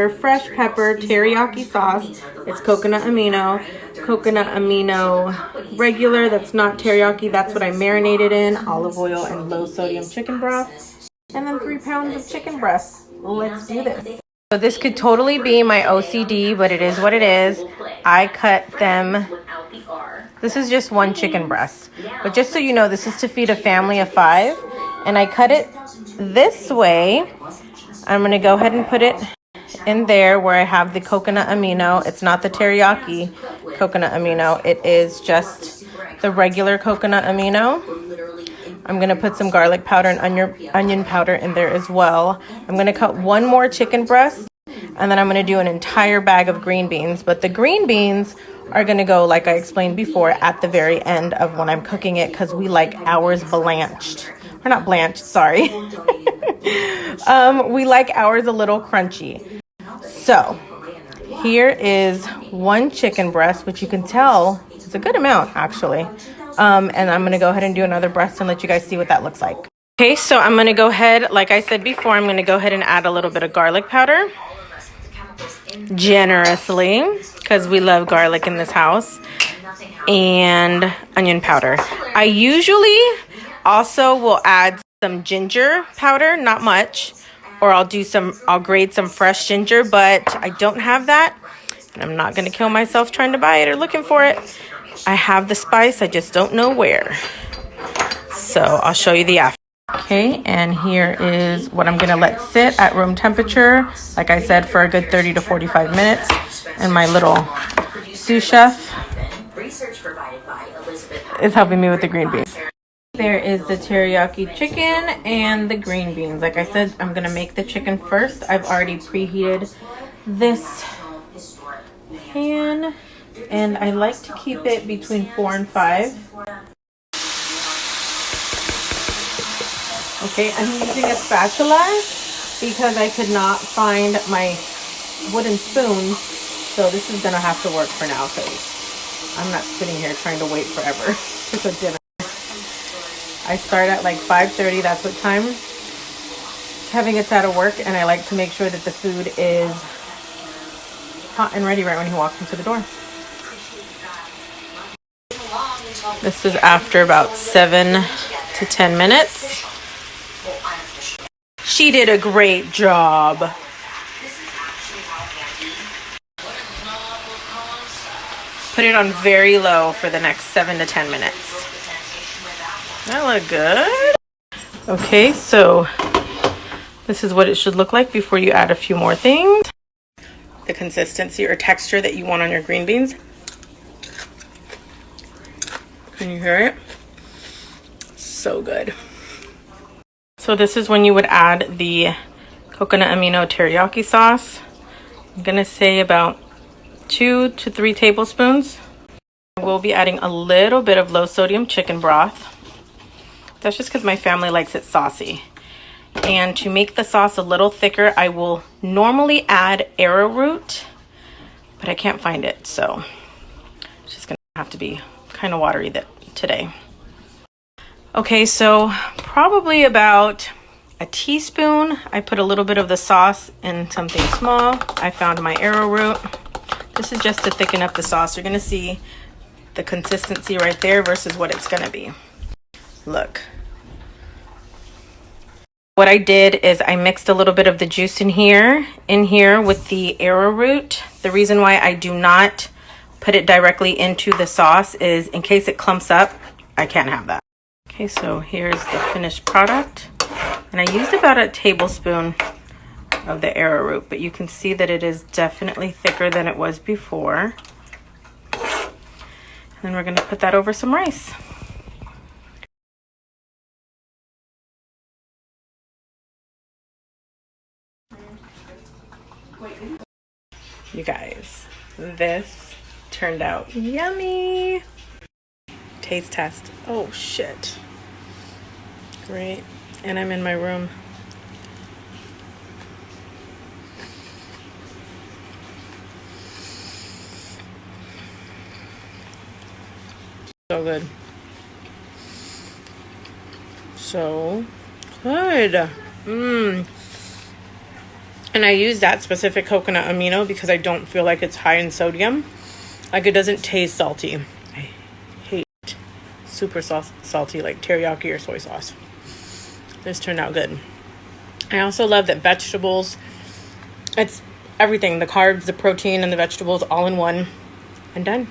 fresh pepper, teriyaki sauce. It's coconut amino regular. That's not teriyaki. That's what I marinated in. Olive oil and low sodium chicken broth. And then 3 pounds of chicken breast. Let's do this. So this could totally be my OCD, but it is what it is. I cut them. This is just 1 chicken breast. But just so you know, this is to feed a family of 5. And I cut it this way. I'm going to go ahead and put it in there where I have the coconut amino. It's not the teriyaki coconut amino. It is just the regular coconut amino. I'm going to put some garlic powder and onion powder in there as well. I'm going to cut 1 more chicken breast, and then I'm going to do an entire bag of green beans. But the green beans are going to go, like I explained before, at the very end of when I'm cooking it, because we like ours blanched. Or not blanched, sorry. We like ours a little crunchy. So here is 1 chicken breast, which you can tell is a good amount actually. And I'm going to go ahead and do another breast and let you guys see what that looks like. Okay, so I'm going to go ahead, like I said before, I'm going to go ahead and add a little bit of garlic powder. Generously, because we love garlic in this house. And onion powder. I usually also will add some ginger powder, not much. Or I'll grate some fresh ginger, but I don't have that. And I'm not going to kill myself trying to buy it or looking for it. I have the spice, I just don't know where. So I'll show you the after. Okay, and here is what I'm going to let sit at room temperature, like I said, for a good 30 to 45 minutes. And my little sous chef is helping me with the green beans. There is the teriyaki chicken and the green beans. Like I said, I'm going to make the chicken first. I've already preheated this pan, and I like to keep it between 4 and 5. Okay, I'm using a spatula because I could not find my wooden spoons, so this is going to have to work for now because I'm not sitting here trying to wait forever to cook dinner. I start at like 5:30, that's what time Kevin gets out of work, and I like to make sure that the food is hot and ready right when he walks into the door. This is after about 7 to 10 minutes. She did a great job. Put it on very low for the next 7 to 10 minutes. That look good. Okay, so this is what it should look like before you add a few more things. The consistency or texture that you want on your green beans. Can you hear it? So good. So this is when you would add the coconut amino teriyaki sauce. I'm gonna say about 2 to 3 tablespoons. We'll be adding a little bit of low sodium chicken broth. That's just because my family likes it saucy. And to make the sauce a little thicker, I will normally add arrowroot, but I can't find it, so it's just gonna have to be kind of watery today. Okay, so probably about a teaspoon. I put a little bit of the sauce in something small. I found my arrowroot. This is just to thicken up the sauce. You're gonna see the consistency right there versus what it's gonna be. Look. What I did is I mixed a little bit of the juice in here with the arrowroot. The reason why I do not put it directly into the sauce is in case it clumps up, I can't have that. Okay, so here's the finished product. And I used about a tablespoon of the arrowroot, but you can see that it is definitely thicker than it was before. And then we're gonna put that over some rice. You guys, this turned out yummy. Taste test. Oh shit. Great. And I'm in my room. So good. So good. And I use that specific coconut amino because I don't feel like it's high in sodium. Like, it doesn't taste salty. I hate super salty like teriyaki or soy sauce. This turned out good. I also love that vegetables, it's everything, the carbs, the protein, and the vegetables all in one, and done.